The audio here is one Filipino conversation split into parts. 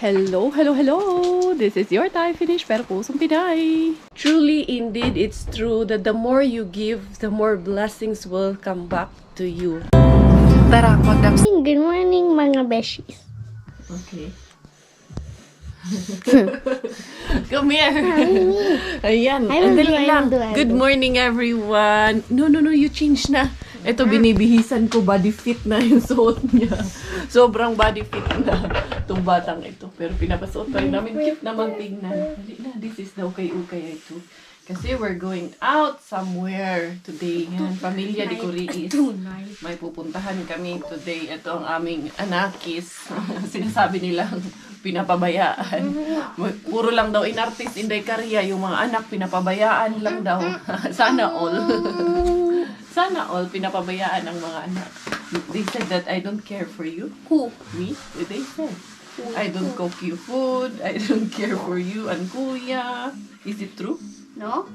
Hello, hello, hello! This is your Thai Finish, pero pusong Pinay. Truly, indeed, it's true that the more you give, the more blessings will come back to you. Tara, magdam. Good morning, mga beshies. Okay. Come here. Ayan, andali lang. Good morning, everyone. No, you change na. Ito, binibihisan ko, body fit na yung suot niya. Sobrang body fit na itong batang ito. Pero pinapasuot pa rin namin. Cute naman tingnan. This is the ukay-ukay ito. Kasi we're going out somewhere today. Yan, pamilya de Coriis. May pupuntahan kami today. Ito ang aming anakis. Sinasabi nilang pinapabayaan. Puro lang daw inartist, inday karya. Yung mga anak, pinapabayaan lang daw. Sana all. Sana all, pinapabayaan ang mga anak. They said that I don't care for you. Who? Me? They said. I don't cook you food. I don't care for you and kuya. Is it true? No?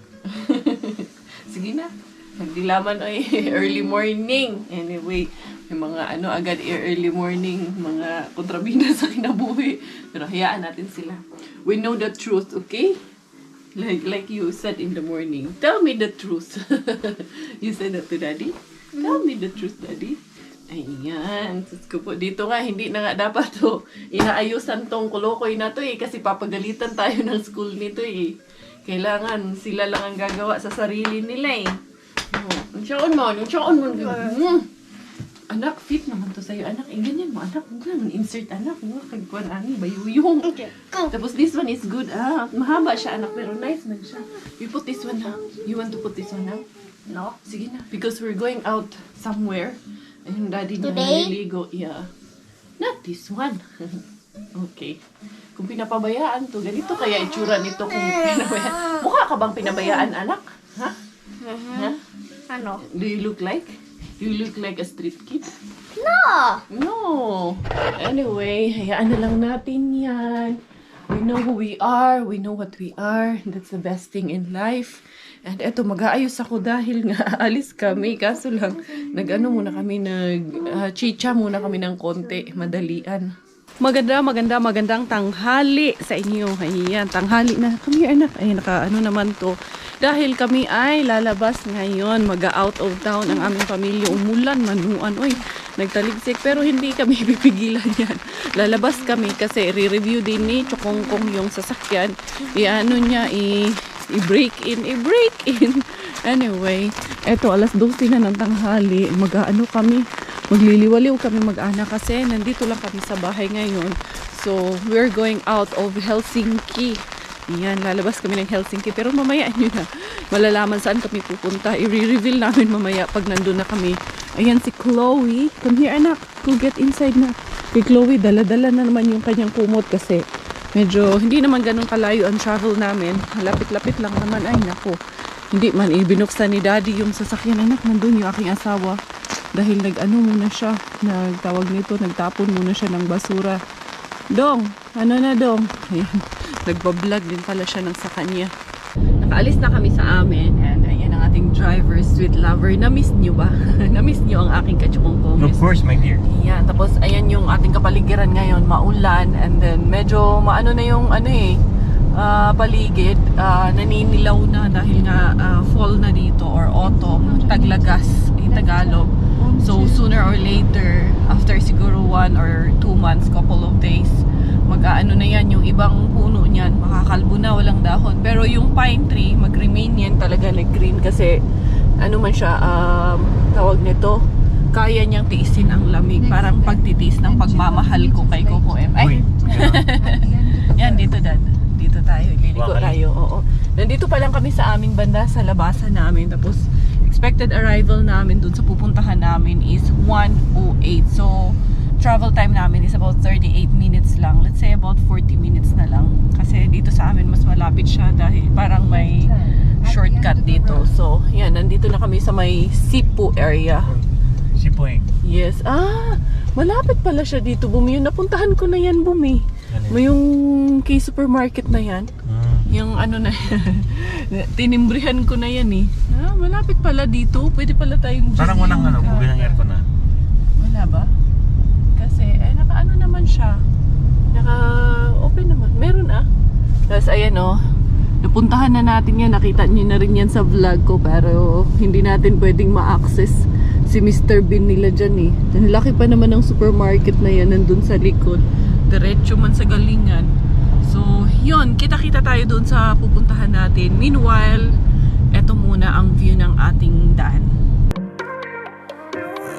Sige na. Hindi laman ay early morning. Anyway, may mga agad early morning, mga kontrabida sa kinabuhi. Pero hayaan natin sila. We know the truth, okay? Like you said in the morning. Tell me the truth. You said that to Daddy? Tell me the truth, Daddy. Ayan. Sus po. Dito nga, hindi na nga dapat to. Inaayusan tong kulokoy na to kasi papagalitan tayo ng school nito Kailangan sila lang ang gagawa sa sarili nila Nung siyaon mo. Anak, fit naman to sa'yo. Anak, ganyan mo. Anak, insert anak. Kagkuhan ani, bayuyong. Okay, go. Tapos this one is good. Mahaba siya anak, pero nice man siya. You put this one now. You want to put this one now? No? Sige na. Because we're going out somewhere. Ayun, daddy niya naliligo. Yeah. Not this one. Okay. Kung pinapabayaan to, ganito kaya itsura nito kung pinabayaan. Mukha ka bang pinabayaan, anak? Ha? Ha? Ano? Do you look like? You look like a street kid? No! No. Anyway, hayaan na lang natin yan. We know who we are. We know what we are. That's the best thing in life. And eto, mag-aayos ako dahil nga aalis kami. Kaso lang, chicha muna kami ng konti. Madalian. Magandang tanghali sa inyo. Ayan, tanghali na. Come here, anak. Ay, naman to. Dahil kami ay lalabas ngayon, mag-out of town ang aming pamilya. Umulan, manuan, nagtaligsik. Pero hindi kami pipigilan yan. Lalabas kami kasi re-review din ni Chokongkong yung sasakyan. I-break in. Anyway, eto, alas 12 na ng tanghali. Magliliwaliw kami mag-anak kasi nandito lang kami sa bahay ngayon. So, we're going out of Helsinki. Yan, lalabas kami ng Helsinki. Pero mamaya nyo na malalaman saan kami pupunta. I-reveal namin mamaya pag nandun na kami. Ayan si Chloe. Come here, anak. Go get inside na. Kay Chloe, dala-dala na naman yung kanyang kumot kasi medyo hindi naman ganun kalayo ang travel namin. Lapit-lapit lang naman. Ay, naku. Hindi man, binuksan ni Daddy yung sasakyan. Anak, nandun yung aking asawa. Dahil nagtapon muna siya ng basura. Dong, Dong? Ayan. Nagbablog din pala siya ng sa kanya. Nakaalis na kami sa amin. And ayan ang ating driver, sweet lover. Na-miss nyo ba? Na-miss nyo ang aking kachukongkong? Of course, my dear. Ayan, tapos ayan yung ating kapaligiran ngayon. Maulan. And then medyo maano na yung paligid. Naninilaw na dahil nga fall na dito or autumn. Taglagas in Tagalog. So sooner or later, after siguro 1 or 2 months, couple of days, mag-aano na yan, yung ibang puno niyan, makakalbo na, walang dahon. Pero yung pine tree, mag-remain yan talaga nag-green kasi, man siya, tawag nito, kaya niyang tiisin ang lamig. Parang pagtitiis ng pagmamahal ko kay Coco M. Ay! Yan, dito dad. Dito tayo, liligo tayo. Oo. Nandito pa lang kami sa aming banda, sa labasan namin. Tapos, expected arrival namin dun sa pupuntahan namin is 1:08. So, travel time namin is about 38 minutes lang. Let's say about 40 minutes na lang. Kasi dito sa amin mas malapit siya dahil parang may shortcut dito. So, yan. Nandito na kami sa may Sipu area. Sipueng. Yes. Malapit pala siya dito, Bumi. Yung napuntahan ko na yan, Bumi. May yung kay supermarket na yan. Yung na yan. Tinimbrihan ko na yan malapit pala dito. Pwede pala tayong parang walang bubi ng aircon na. Wala ba? Kasi, naka naman siya. ayan oh. Napuntahan na natin yan. Nakita niyo na rin yan sa vlog ko. Pero hindi natin pwedeng ma-access si Mr. Bean nila dyan eh. Ang laki pa naman ng supermarket na yan nandun sa likod. Diretso man sa galingan. So, yun. Kita-kita tayo dun sa pupuntahan natin. Meanwhile, eto muna ang view ng ating daan.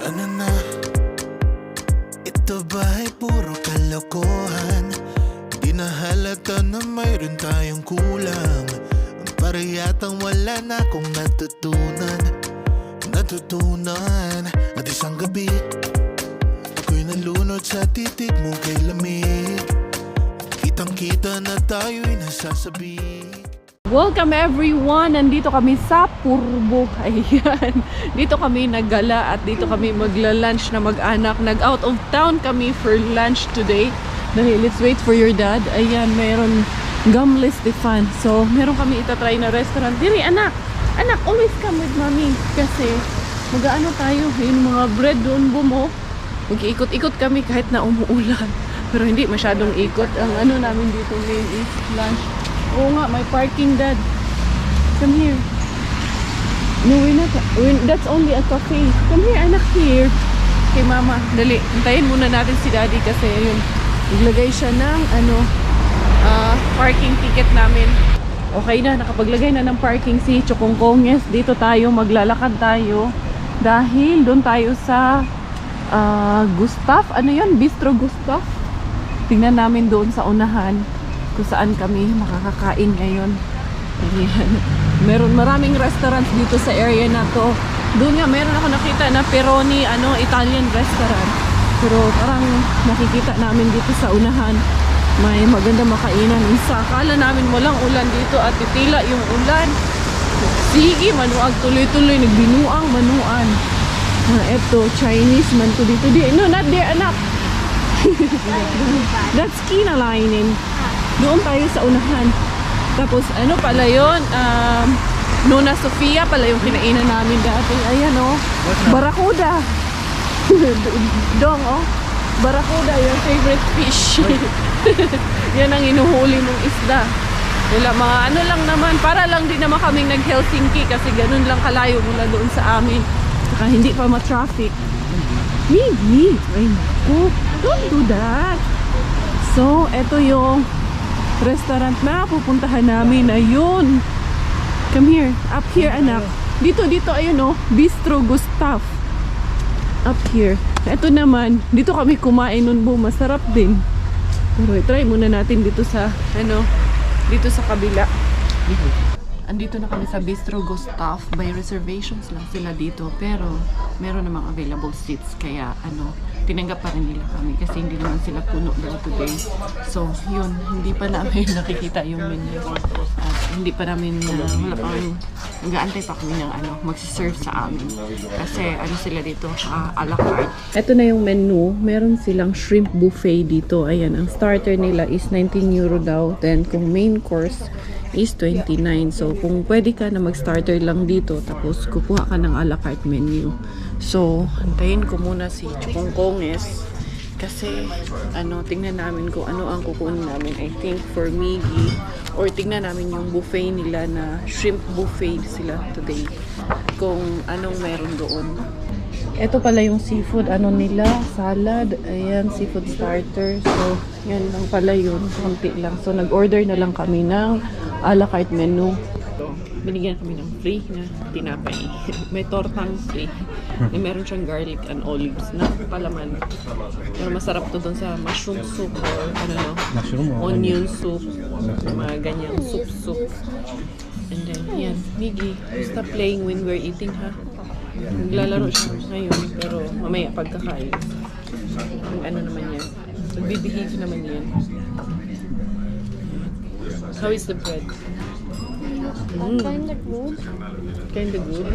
Ano na? Ito ba'y puro kalokohan? Di na halata na mayroon tayong kulang. Para yatang wala na akong natutunan. At isang gabi ako'y nalunod sa titig mo kay lamig. Kitang kita na tayo'y nasasabik. Welcome everyone! Nandito kami sa Purbo. Ayan. Dito kami naggala at dito kami magla-lunch na mag-anak. Nag-out of town kami for lunch today. Dahil let's wait for your dad. Ayan, mayroon Gumless Stefan. So, meron kami itatry na restaurant. Diri, anak! Anak, always come with mommy. Kasi, mag-ano tayo. Yung mga bread doon bumo. Mag-ikot-ikot kami kahit na umuulan. Pero hindi masyadong ikot. Ang ano namin dito main is lunch. Oo nga, may parking, dad. Come here. No, that's only a cafe. Come here, anak, here. Okay, mama, dali. Hintayin muna natin si daddy kasi yun. Naglagay siya ng parking ticket namin. Okay na, nakapaglagay na ng parking si Chokongkonges. Dito tayo, maglalakad tayo. Dahil doon tayo sa Gustav. Ano yun? Bistro Gustav. Tingnan namin doon sa unahan kung saan kami makakakain ngayon. Ayan. Maraming restaurants dito sa area na to. Doon nga meron ako nakita na Peroni Italian restaurant. Pero parang nakikita namin dito sa unahan may maganda makainan. Akala namin walang ulan dito at titila yung ulan. Sige, manuag tuloy-tuloy, nagbinuang manuan. Eto, Chinese man to dito. No, not there, anak. That's kinalainin. Doon tayo sa unahan. Tapos ano pala yun? Nona Sofia pala yung kinainan namin dati. Ayan oh. Barracuda. Dong oh. Barracuda, your favorite fish. Yan ang inuhuli mong isda. Wala, mga ano lang naman. Para lang din naman kaming nag-Helsinki kasi ganun lang kalayo mula doon sa amin. Saka hindi pa ma-traffic. Mimi! Ay naku. Don't do that. So, eto yung restaurant na pupuntahan namin. Ayun. Come here. Up here, anak. Dito, ayun oh. Bistro Gustav. Up here. Ito naman, dito kami kumain nun po. Masarap din. Pero try muna natin dito sa, dito sa kabila. Andito na kami sa Bistro Gustav. By reservations lang sila dito. Pero, meron namang available seats. Kaya, tinanggap pa rin nila kami kasi hindi naman sila puno daw today. So, yun, hindi pa namin nakikita yung menu. At hindi pa namin, wala pa kami, mag-aantay pa kami ng magsiserve sa amin. Kasi, sila dito, a la carte. Ito na yung menu. Meron silang shrimp buffet dito. Ayan, ang starter nila is 19 euro daw. Then, kung main course is 29. So, kung pwede ka na mag-starter lang dito, tapos kukuha ka ng a la carte menu. So, antayin ko muna si Chokongkonges kasi tingnan namin kung ano ang kukunin namin. I think for Miggy or tingnan namin yung buffet nila na shrimp buffet sila today. Kung anong meron doon. Ito pala yung seafood nila, salad, ayan, seafood starter. So, yan lang pala yun, konti lang. So, nag-order na lang kami ng a la carte menu. Binigyan kami ng free na tinapay. May tortang free. Meron siyang garlic and olives na palaman. Pero masarap to doon sa mushroom soup or onion soup. Mga ganyang soup. And then, yan. Miggy, stop playing when we're eating, ha? Naglalaro siya ngayon, pero mamaya pagkakain. Naman yan. Nagbibehave naman yan. How is the bread? Kind of good. Kinda good.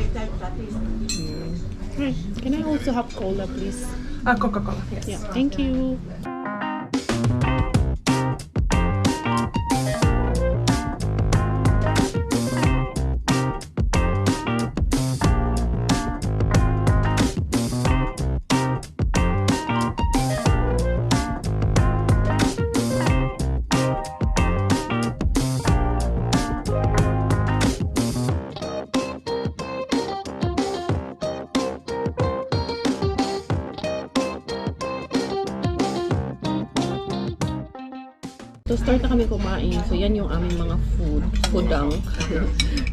Can I also have cola, please? Coca-Cola, yes. Yeah, thank you. So start na kami kumain. So yan yung aming mga foodang.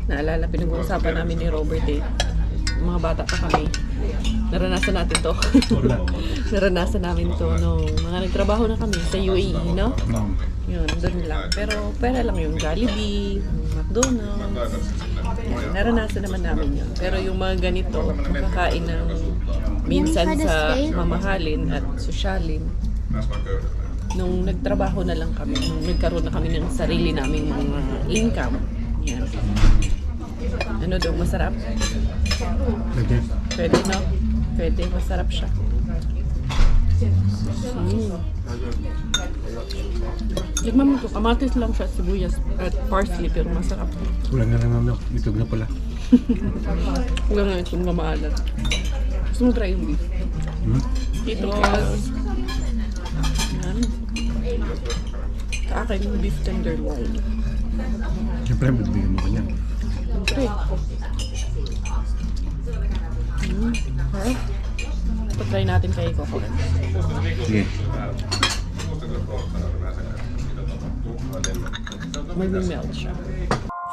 Naalala, pinag-uusapan namin ni Robert eh. Mga bata pa kami. Naranasan natin to. Naranasan namin to nung mga nagtrabaho na kami sa UAE, no? Yun, doon lang. Pero pera lang yung Jollibee, yung McDonald's. Naranasan naman namin yun. Pero yung mga ganito, makakain ng minsan sa mamahalin at sosyalin. Nung nagtrabaho na lang kami, nung nagkaroon na kami ng sarili naming mga income. Yan. Ano daw, masarap? Pwede, no? Pwede, masarap siya. Ligman mo ito, kamatis lang siya, sibuyas at parsley, pero masarap. Wala na lang naman. Itog na pala. Wala na itong gamaalat. Gusto mo try yung beef? Dito, yan. Sa akin yung beef tenderloin. Siyempre, magbigyan mo kanya. Siyempre. Sarap. Patry natin kay Coco. Sige. May melt siya.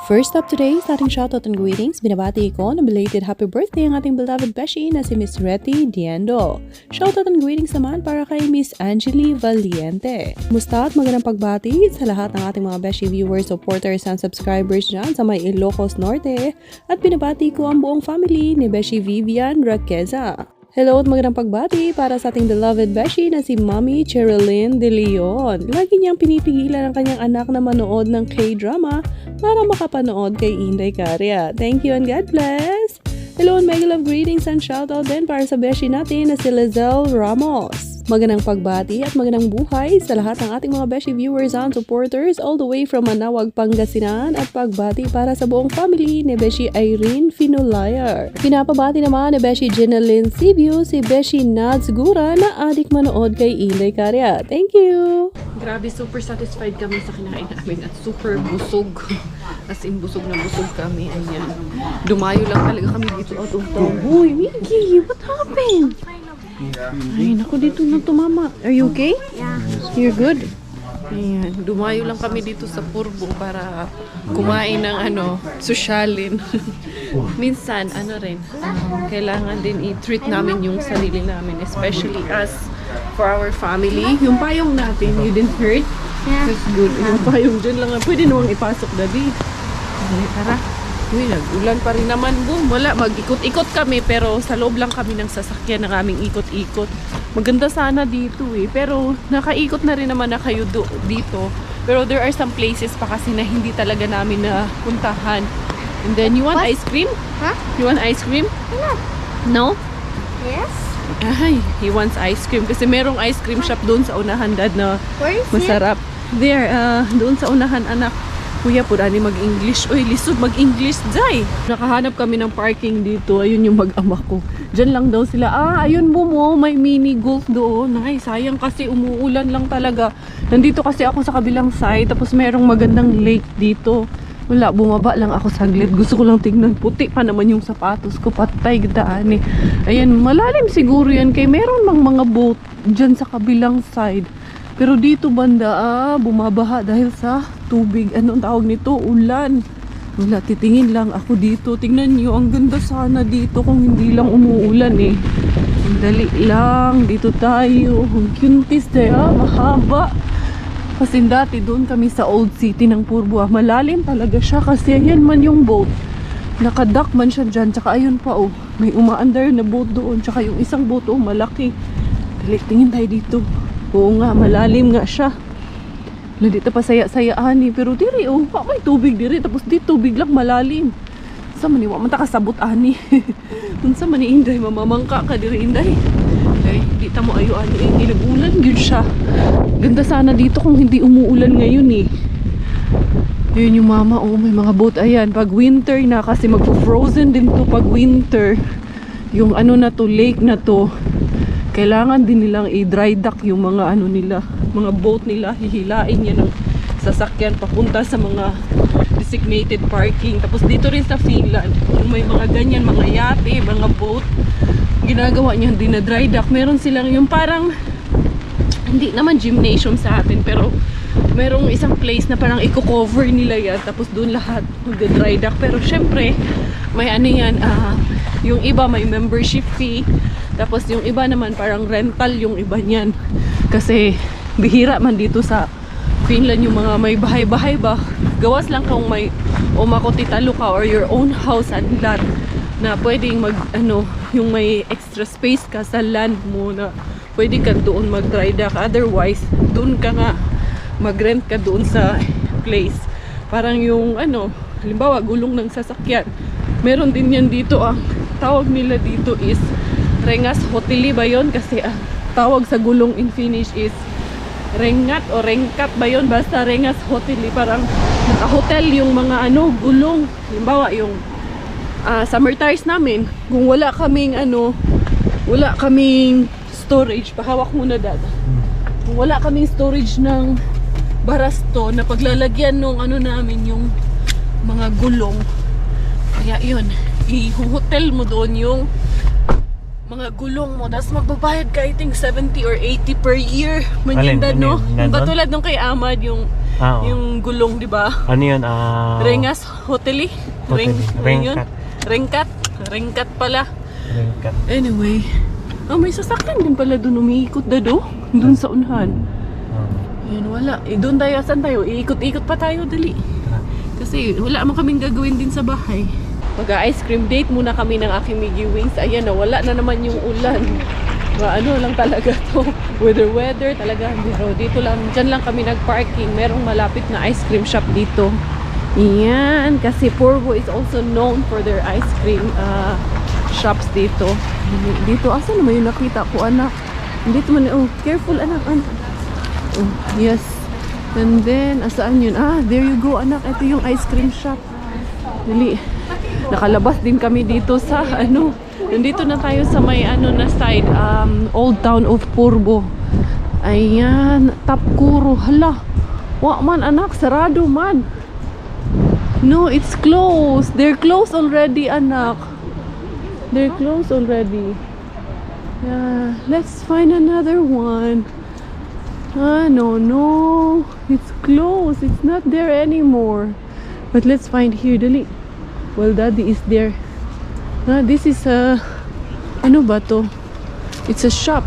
First up today sa ating shoutout and greetings, binabati ko na belated happy birthday ang ating beloved beshi na si Miss Retty Diendo. Shoutout and greetings naman para kay Miss Angeli Valiente. Musta at magandang pagbati sa lahat ng ating mga beshi viewers, supporters and subscribers dyan sa may Ilocos Norte. At binabati ko ang buong family ni Beshi Vivian Raqueza. Hello at magandang pagbati para sa ating beloved beshi na si Mami Cherilyn De Leon. Lagi niyang pinipigilan ang kanyang anak na manood ng K-drama para makapanood kay Inday Caria. Thank you and God bless! Hello and mega love greetings and shoutout din para sa beshi natin na si Lizelle Ramos. Magandang pagbati at magandang buhay sa lahat ng ating mga beshi viewers and supporters all the way from Manawag, Pangasinan at pagbati para sa buong family ni Beshi Irene Finolayar. Pinapabati naman ni Beshi Jeneline Sibiu si Beshi Nads Gura na adik manood kay Inday Caria. Thank you! Grabe, super satisfied kami sa kinain namin at super busog. As in, busog na busog kami. Ayan. Dumayo lang talaga kami dito out of town. Uy, Miggy, what happened? Ay, naku, dito na tumama. Are you okay? Yeah. You're good? Ayan. Dumayo lang kami dito sa Purbo para kumain ng sosyalin. Minsan, kailangan din i-treat namin yung sarili namin. Especially as for our family. Yung payong natin, you didn't hurt? Yeah. That's good. Yung payong dyan lang. Pwede namang ipasok, Daddy. Ay, tara. Uy, nag-ulan pa rin naman, boom. Wala, mag-ikot-ikot kami pero sa loob lang kami ng sasakyan ng aming ikot-ikot. Maganda sana dito eh. Pero nakaikot na rin naman na kayo dito. Pero there are some places pa kasi na hindi talaga namin na puntahan. And then, you want ice cream? Huh? You want ice cream? No? Yes? Ay, he wants ice cream. Kasi merong ice cream shop doon sa unahan, Dad, na Where is masarap. There, doon sa unahan, anak. Kuya, purani mag-English. Uy, lisod mag-English, Jai. Nakahanap kami ng parking dito. Ayun yung mag-ama ko. Diyan lang daw sila. Ayun mo, may mini golf doon. Ay, sayang kasi umuulan lang talaga. Nandito kasi ako sa kabilang side. Tapos merong magandang lake dito. Wala, bumaba lang ako saglit. Gusto ko lang tignan. Puti pa naman yung sapatos ko. Patay daan eh. Ayan, malalim siguro yan. Kaya meron mang mga boat dyan sa kabilang side. Pero dito banda, bumabaha dahil sa tubig. Anong tawag nito? Ulan. Wala, titingin lang ako dito. Tingnan nyo, ang ganda sana dito kung hindi lang umuulan eh. Dali lang, dito tayo. Ang cuntis tayo, mahaba. Kasi dati doon kami sa old city ng Purbo. Malalim talaga siya kasi ayan man yung boat. Nakadock man siya dyan. Tsaka ayun pa may umaandar na boat doon. Tsaka yung isang boat malaki. Dali, tingin tayo dito. Oo nga, malalim nga siya. Dito pa saya-sayaan eh. Pero diri, may tubig diri. Tapos dito, tubig lang malalim. Sa maniwa, mata kasabot ani. Unsa man ni Inday, mamamangka ka diri, Inday. Ay, di ta mo ayo ani. Nag-ulan yun siya. Ganda sana dito kung hindi umuulan ngayon eh. Yun yung mama, may mga boat. Ayan, pag winter na, kasi mag-frozen din to pag winter. Yung na to, lake na to. Kailangan din nilang i-dry dock yung mga nila, mga boat nila, hihilain yan ng sasakyan papunta sa mga designated parking. Tapos dito rin sa Finland, yung may mga ganyan, mga yate, mga boat, ginagawa niyan din na dry dock. Meron silang yung parang, hindi naman gymnasium sa atin, pero merong isang place na parang i-cover nila yan, tapos doon lahat mag-dry dock. Pero syempre may ano yan, yung iba may membership fee, tapos yung iba naman parang rental yung iba niyan. Kasi bihira man dito sa Finland yung mga may bahay-bahay ba, gawas lang kung may umakotitalo ka or your own house and lot na pwedeng mag ano, yung may extra space ka sa land mo na pwede ka doon mag-dry dock. Otherwise doon ka nga mag-rent ka doon sa place. Parang yung ano, halimbawa gulong ng sasakyan, meron din yan dito. Ang tawag nila dito is Rengas Hoteli ba yun? Kasi ang tawag sa gulong in Finnish is Rengat o Rengkat ba yun? Basta Rengas Hoteli. Parang naka-hotel yung mga ano, gulong. Halimbawa yung summer tires namin, kung wala kaming ano, wala kaming storage, pahawak muna dad. Kung wala kaming storage ng barasto na paglalagyan nung ano namin yung mga gulong, kaya yun, i-hotel mo doon yung mga gulong mo, tapos magbabayad ka I think 70 or 80 per year. Manyan no? Yung katulad nung kay Ahmad yung yung gulong, di ba? Ano yun? Rengas Hoteli? Rengkat. Rengkat pala. Rengkat. Anyway, may sasakyan din pala doon, umiikot dado doon sa unahan. Yun, wala. Doon tayo, saan tayo? Iikot-ikot pa tayo, dali. Kasi wala man kaming gagawin din sa bahay. Mag-ice cream date muna kami ng aking Miggy Wings. Ayan na, wala na naman yung ulan. Ano lang talaga to. Weather talaga. Pero dito lang, dyan lang kami nag-parking. Merong malapit na ice cream shop dito. Yan. Kasi Porvoo is also known for their ice cream shops dito. Dito, asa naman yung nakita ko, anak? Dito man, oh, careful, anak. Oh, yes. And then, asaan yun? There you go, anak. Ito yung ice cream shop. Dali. Nakalabas din kami dito sa, ano, nandito na tayo sa may, ano, na side, Old Town of Porvoo. Ayan, Tapkuro. Hala. Wa man, anak. Sarado man. No, it's closed. They're closed already, anak. They're closed already. Yeah, let's find another one. No, it's closed. It's not there anymore. But let's find here, dali. Well, daddy is there. This is a, ano ba to? It's a shop.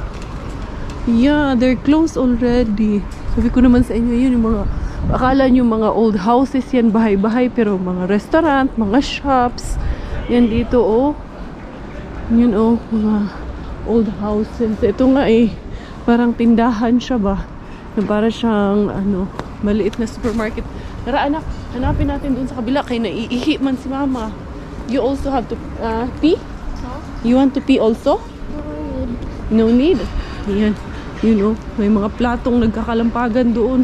Yeah, they're closed already. Sabi ko naman sa inyo, yun yung mga, akala nyo mga old houses yan, bahay-bahay, pero mga restaurant, mga shops. Yan dito, oh. Yun, oh, mga old houses. Ito nga parang tindahan siya ba? Na para siyang, ano, maliit na supermarket. Tara, anak, hanapin natin dun sa kabila. Kaya naiihi man si mama. You also have to pee? You want to pee also? No need. Yan. You know, may mga platong nagkakalampagan doon.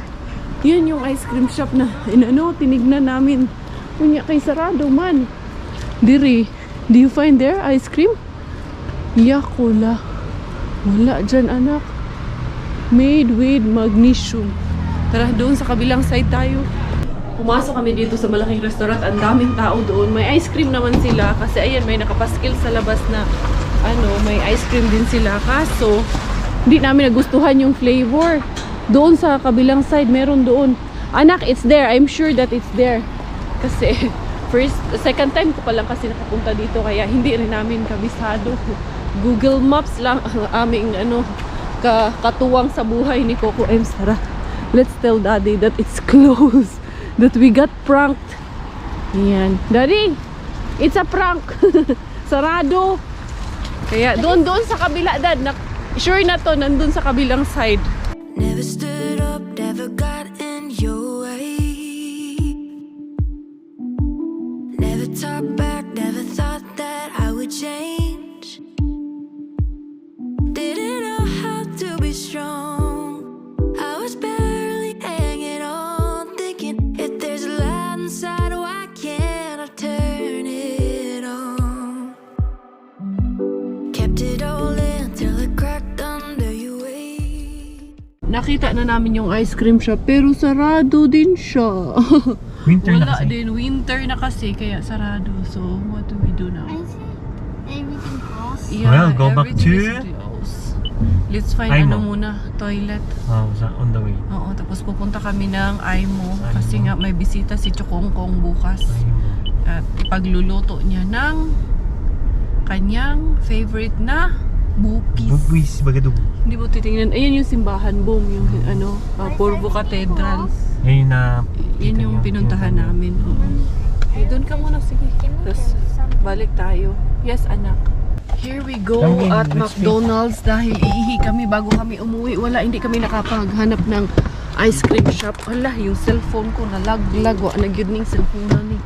Yan yung ice cream shop na, tinignan namin. Kunya kay sarado man. Diri, do you find there ice cream? Yakula. Wala dyan, anak. Made with magnesium. Tara, doon sa kabilang side tayo. Pumasok kami dito sa malaking restaurant. Ang daming tao doon. May ice cream naman sila. Kasi ayan, may nakapaskil sa labas na may ice cream din sila. Kaso, hindi namin nagustuhan yung flavor. Doon sa kabilang side, meron doon. Anak, it's there. I'm sure that it's there. Kasi, second time ko pa lang kasi nakapunta dito. Kaya hindi rin namin kabisado. Google Maps lang ang aming, katuwang sa buhay ni Coco M. Sara. Let's tell Daddy that it's closed. That we got pranked. Ayan. Daddy, it's a prank. Sarado. Kaya doon sa kabila, Dad. Sure na to, nandun sa kabilang side. Never stood up, never got in your way. Never talked back, never thought that I would change. Didn't know how to be strong. I was barely hanging on, thinking if there's a light inside, why can't I turn it on? Kept it all in till it cracked under your weight. Nakita na namin yung ice cream shop, pero sarado din siya. Winter Wala na kasi. din, winter na kasi, kaya sarado. So, what do we do now? I see everything closed. Yeah, Well, go back everything to is closed. Let's find Aimo. muna, toilet. On the way. Oo, tapos pupunta kami ng Aimo kasi Aimo. nga may bisita si Chukongkong bukas. At ipagluluto niya ng kanyang favorite na bupis. Bugwis, bagadug. Hindi mo titingnan. Ayan yung simbahan, boom, yung Porvo Cathedral. Yun na... Yun yung pinuntahan namin. Okay, doon ka muna, sige. Tapos balik tayo. Yes, anak. Here we go Come in, at let's McDonald's dahil iihi kami bago kami umuwi. Hindi kami nakapaghanap ng ice cream shop. Wala, yung cellphone ko nalaglag. Wala na yun yung cellphone na ni.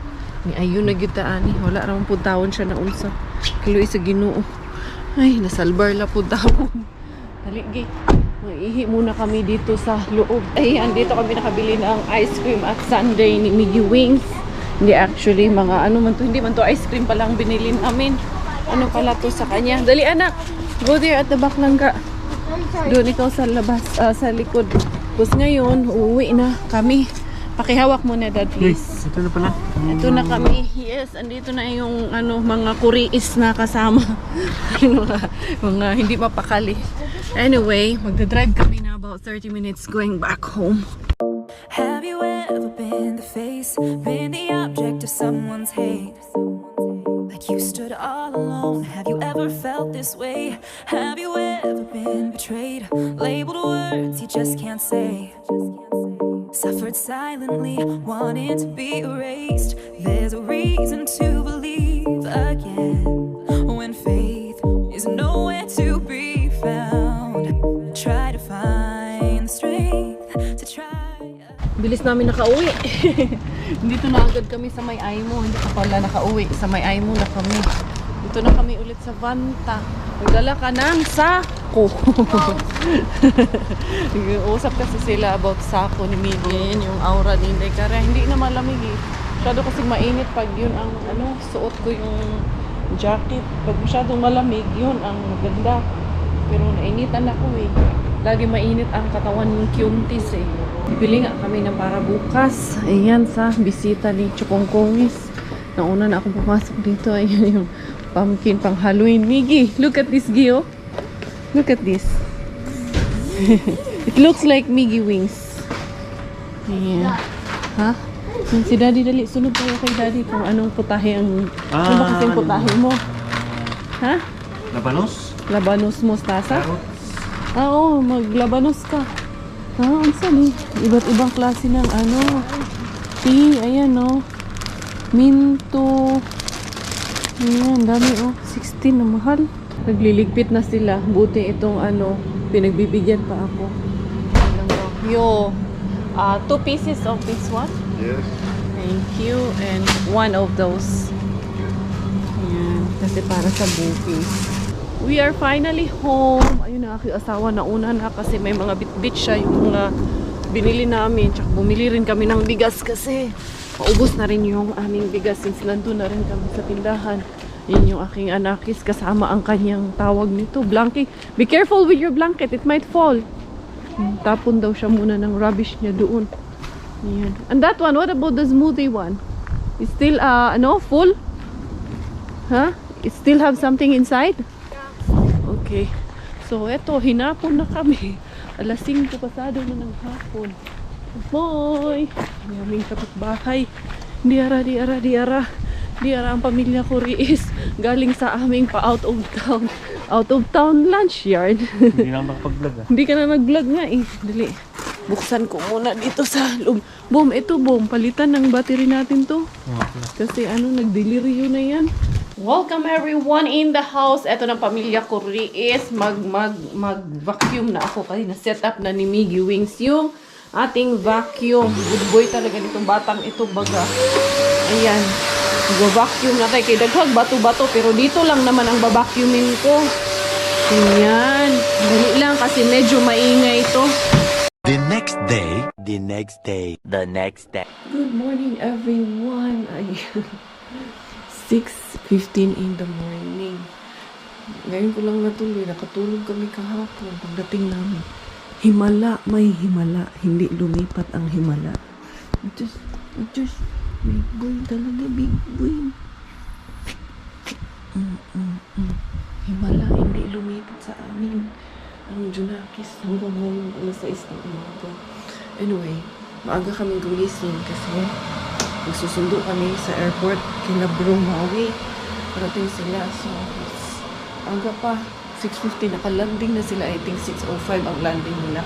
Ni ayun na yun ani. Wala ramang puntaon siya na unsa. Kaloy sa Ginoo. Ay, nasalbar la puntaon. Haligi. Maihi muna kami dito sa loob. Ay, andito kami nakabili ng ice cream at sundae ni Miggy Wings. Hindi actually, mga ano man to. Hindi man to ice cream palang binili namin. Ano pala to sa kanya. Dali anak. Go there at the back lang ka. Doon ikaw sa labas, sa likod. Tapos ngayon, uuwi na kami. Pakihawak mo na dad please. Ito na pala. Ito na kami. Yes, andito na yung mga kuriis na kasama. mga hindi mapakali. Anyway, magdadrive kami na about 30 minutes going back home. Have you ever been the face, been the object of someone's hate? Like you stood all alone. Have you ever felt this way? Have you ever been betrayed, labeled words you just can't say? Suffered silently, wanting to be erased. There's a reason to believe again when faith is nowhere to be found. Try to find the strength to try. Bilis namin nakauwi. Dito na agad kami sa May Aimo. Hindi ka pala nakauwi. Sa May Aimo na kami. Dito na kami ulit sa Vanta. Magdala ka ng sako. Usap kasi sila about sako ni Miguel. Yung aura ni Inday Kara. Hindi na malamig eh. Masyado kasing mainit pag yun ang suot ko yung jacket. Pag masyadong malamig, yun ang maganda. Pero nainitan ako eh. Lagi mainit ang katawan ng Kyuntis eh. Bibili nga kami ng para bukas. Ayan sa bisita ni Chukongkongis. Nauna na akong pumasok dito. Ayan yung pumpkin pang Halloween. Miggy, look at this, Gio. Look at this. It looks like Miggy Wings. Ayan. Ha? Yan si Daddy, dali. Sunod tayo kay Daddy kung anong putahe ang... ano ba kasing putahe mo? Ha? Labanos? Labanos mustasa? Oo, maglabanos ka. Ang sali. Iba't ibang klase ng tea. Ayan minto. Ayan, dami 16 na mahal. Nagliligpit na sila. Buti itong pinagbibigyan pa ako. Yo, 2 pieces of this one? Yes. Thank you. And 1 of those. Ayan, kasi para sa bookies. We are finally home. Ayun na, aking asawa na una na kasi may mga bit-bit siya yung mga binili namin. Tsaka bumili rin kami ng bigas kasi paubos na rin yung aming bigas since nandun na rin kami sa tindahan. Yun yung aking anakis kasama ang kanyang tawag nito, blanket. Be careful with your blanket, it might fall. Tapon daw siya muna ng rubbish niya doon. Ayan. And that one, what about the smoothie one? It's still, full? Huh? It still have something inside? Okay. So, eto, hinapon na kami. Alas 5 pasado na ng hapon. Boy! Yaming kapitbahay. Diara ang pamilya ko riis. Galing sa aming pa-out of town. Out of town lunch yard. Hindi na makapag-vlog Hindi ka na nag-vlog nga eh. Dali. Buksan ko muna dito sa loob. Boom, ito boom. Palitan ng battery natin to. Kasi nag-delirio na yan. Welcome everyone in the house. Ito ng pamilya ko is mag-vacuum na ako kasi na-set up na ni Miggy Wings yung ating vacuum. Good boy talaga nitong batang ito baga. Ayan. Mag-vacuum na tayo. Kay daghag bato-bato pero dito lang naman ang babacuumin ko. Ayan. Dali lang kasi medyo maingay ito. The next day. Good morning everyone. Ay, 6:15 in the morning. Ngayon ko lang natuloy. Nakatulog kami kahapon. Pagdating namin, himala, may himala. Hindi lumipat ang himala. Just big boy talaga, big boy. Himala, hindi lumipat sa amin. ang Junakis hanggang ngayon alas 6 ng umaga. Anyway, maaga kami gumising kasi magsusundo kami sa airport kina Bro Maui. Parating sila. So, aga pa. 6:50 nakalanding na sila. I think 6:05 ang landing nila.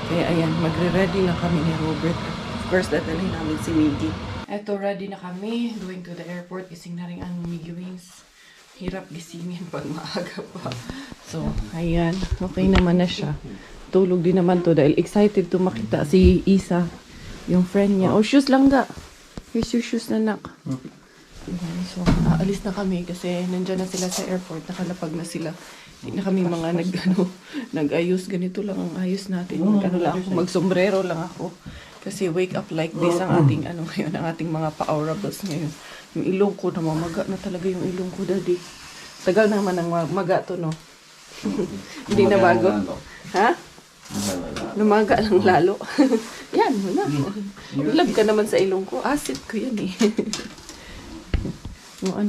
Kaya ayan, magre-ready na kami ni Robert. Of course, dadalhin namin si Miggy. Eto, ready na kami. Going to the airport. Gising na rin ang Miggy Wings. Hirap gisingin pag maaga pa. So, ayan. Okay naman na siya. Tulog din naman to dahil excited to makita si Isa, yung friend niya. Oh, shoes lang ga. Here's your shoes, nanak. Ayan, so, aalis na kami kasi nandyan na sila sa airport. Nakalapag na sila. Hindi na kami mga nag-ayos. Ganito lang ang ayos natin. Mag-sombrero lang ako. Kasi wake up like this ang ating ngayon, ang ating mga pa-aurables ngayon. Yung ilong ko, namamaga na talaga yung ilong ko, daddy. Tagal naman ang maga to, no? Hindi na bago. Ha? Lumaga lang lalo. Yan, wala. Love ka naman sa ilong ko. Acid ko yan eh.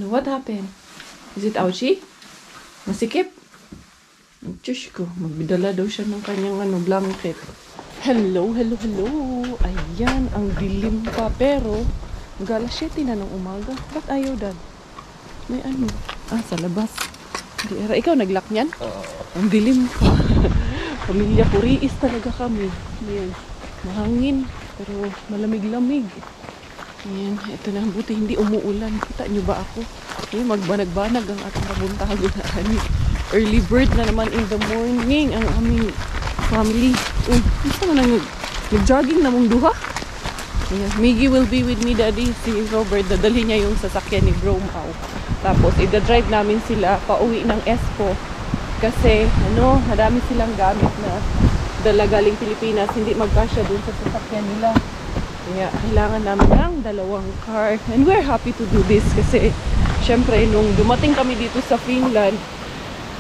What happened? Is it ouchy? Masikip? Diyos ko, magbidala daw siya ng kanyang blanket. Hello. Ayan, ang dilim pa. Pero, mag-alas 7 na ng umaga. Ba't ayaw, Dad? May sa labas. Ikaw nag-lock niyan? Ang dilim pa. Pamilya Kuriis talaga kami. Ayan, mahangin. Pero malamig-lamig. Ayan, ito na. Buti hindi umuulan. Kita niyo ba ako? Ayan, magbanag-banag ang ating kabuntago na early bird na naman in the morning ang aming family. Gusto mo nang nag-jogging na mong duha? Ayan, Miggy will be with me, Daddy. Si Robert, dadalhin niya yung sasakyan ni Bro Mau. Tapos, ida-drive namin sila pauwi ng Espo. Kasi, marami silang gamit na dala galing Pilipinas. Hindi magkasya dun sa sasakyan nila. Kaya, kailangan namin ng dalawang car. And we're happy to do this kasi, syempre, nung dumating kami dito sa Finland,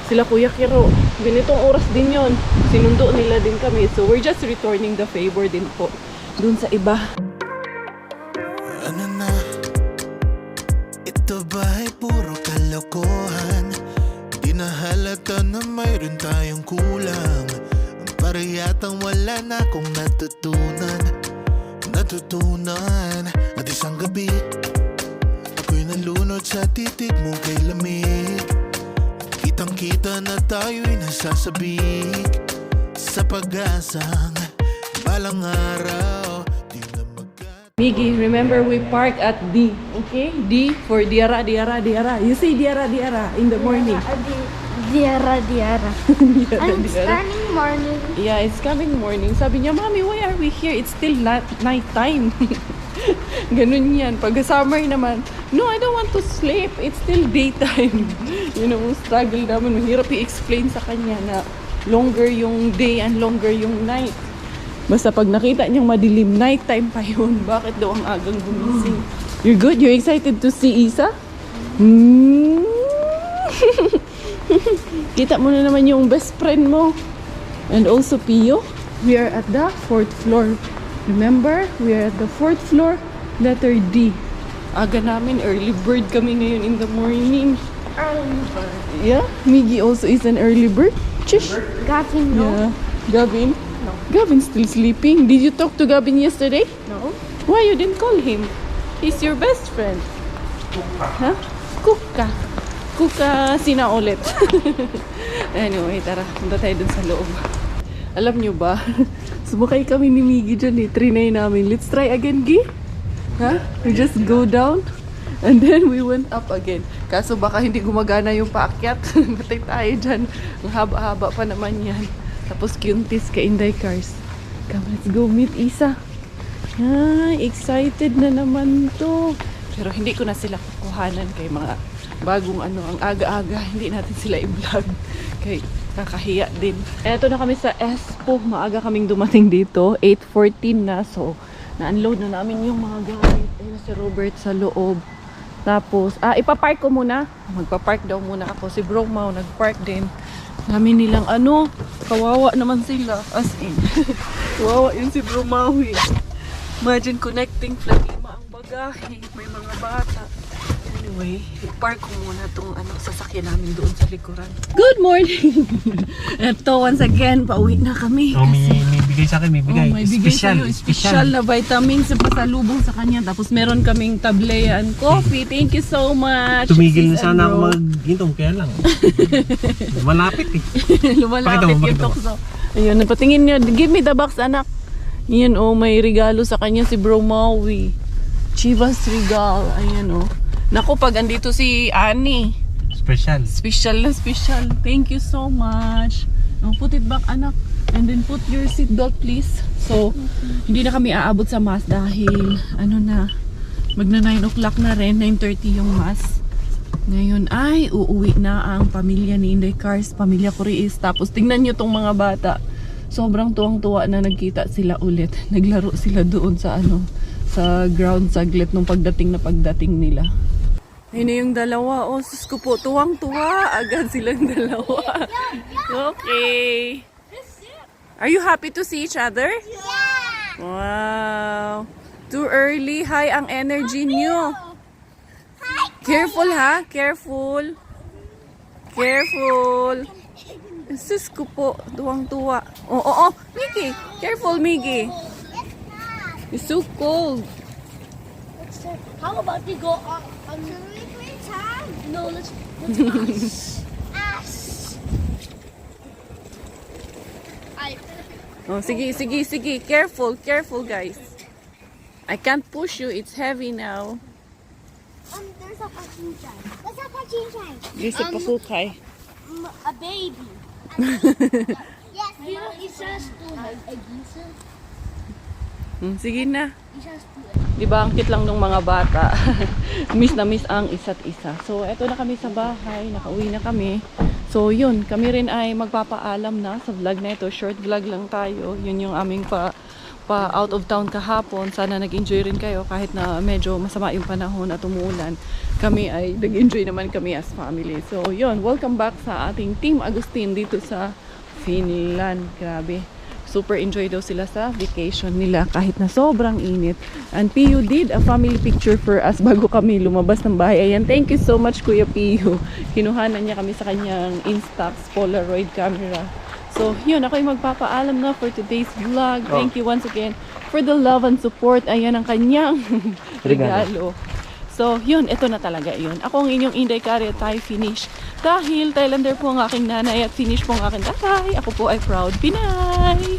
sila Kuya Kiro, ganitong oras din yon. Sinundo nila din kami. So, we're just returning the favor din po dun sa iba. Ano na? Ito ba'y puro kalokohan? Di na halata na mayroon tayong kulang. Para yatang wala na akong natutunan. At isang gabi ako'y nalunod sa titig mo kay lamig. Kitang-kita na tayo'y nasasabik sa pag-asang balang araw. Di na Miggy, remember we park at D, okay? D for Diara. You say Diara in the morning. Diara. And it's turning morning. Yeah, it's coming morning. Sabi niya, Mommy, why are we here? It's still night time. Ganun yan. Pag summer naman, no, I don't want to sleep. It's still daytime. Struggle naman. Mahirap i-explain sa kanya na longer yung day and longer yung night. Basta pag nakita niyang madilim, nighttime pa yun. Bakit daw ang agang gumising? You're good? You're excited to see Isa? Kita mo na naman yung best friend mo. And also Pio. We are at the 4th floor. Remember? We are at the 4th floor. Letter D. Aga namin. Early bird kami ngayon in the morning. Early bird. Yeah? Miggy also is an early bird. Chish. Gavin, no? Yeah. Gavin? No. Gavin's still sleeping. Did you talk to Gavin yesterday? No. Why you didn't call him? He's your best friend. Huh? Kuka. Kuka sina ulit. Anyway, tara. Punta tayo dun sa loob. Alam nyo ba? Sumakay kami ni Miggy dyan eh. Trinay namin. Let's try again, Gi? Huh? We just go down. And then we went up again. Kaso baka hindi gumagana yung paakyat. Matay tayo dyan. Ang haba-haba pa naman yan. Tapos Kuntis ka Inday Cars. Come, let's go meet Isa. Ay, excited na naman to. Pero hindi ko na sila kukuhanan kay mga bagong ang aga-aga. Hindi natin sila i-vlog. Kay kakahiya din. Eto na kami sa Espo. Maaga kaming dumating dito. 8:14 na. So, na-unload na namin yung mga gamit. Ayun si Robert sa loob. Tapos, ipapark ko muna. Magpapark daw muna ako. Si Bro Mau nagpark din. Namin nilang kawawa naman sila. As in. Kawawa yun si Bro Mau eh. Imagine connecting flight 5 ang bagahe. May mga bata. And Anyway, i-park ko muna tong sasakyan namin doon sa likuran. Good morning! Ito, once again, pauwi na kami. Oh, may bigay sa akin, may bigay. May bigay sa'yo, special na vitamins sa pasalubong sa kanya. Tapos meron kaming tablean coffee. Thank you so much. Tumigil na sis sana and ako bro. mag-gintong, kaya lang. Malapit eh. Lumalapit Pakita mo, yung pakita mo. tukso. Ayun, napatingin niya. Give me the box, anak. Yan, oh, may regalo sa kanya si Bro Maui. Chivas Regal. Ayan, oh. Naku, pag andito si Annie. Special. Special na special. Thank you so much. Oh, put it back, anak. And then put your seatbelt, please. So, hindi na kami aabot sa mass dahil, magna 9 o'clock na rin. 9:30 yung mass. Ngayon ay uuwi na ang pamilya ni Inday Cars, pamilya Kuriis. Tapos tingnan nyo tong mga bata. Sobrang tuwang-tuwa na nagkita sila ulit. Naglaro sila doon sa sa ground saglit nung pagdating nila. Ayun na yung dalawa. Oh, sus ko po, tuwang-tuwa. Agad silang dalawa. Okay. Are you happy to see each other? Yeah. Wow. Too early. High ang energy nyo. Careful ha. Careful. Careful. Sus ko po, tuwang-tuwa. Oh. Miggy. Careful, Miggy. It's so cold. How about we go on time? No, let's us. Oh, sige. Careful, guys. I can't push you. It's heavy now. There's a pachinchay. What's a pachinchay? There's a pakukay. A baby. Yes, you know, it says to like a geezer. Sige na. It says to Di ba, ang cute lang ng mga bata. Miss na miss ang isa't isa. So, eto na kami sa bahay. Nakauwi na kami. So, yun. Kami rin ay magpapaalam na sa vlog na ito. Short vlog lang tayo. Yun yung aming pa out of town kahapon. Sana nag-enjoy rin kayo kahit na medyo masama yung panahon at umuulan. Kami ay nag-enjoy naman kami as family. So, yun. Welcome back sa ating Team Agustin dito sa Finland. Grabe. Super enjoy daw sila sa vacation nila kahit na sobrang init. And Piyu did a family picture for us bago kami lumabas ng bahay. Ayan, thank you so much Kuya Piyu. Kinuhanan niya kami sa kanyang Instax Polaroid camera. So, yun, ako yung magpapaalam na for today's vlog. Thank you once again for the love and support. Ayan ang kanyang regalo. So, yun, ito na talaga yun. Ako ang inyong Inday Kari at Thai Finish. Dahil Thailander po ang aking nanay at Finish po ang aking tatay. Ako po ay proud Pinay!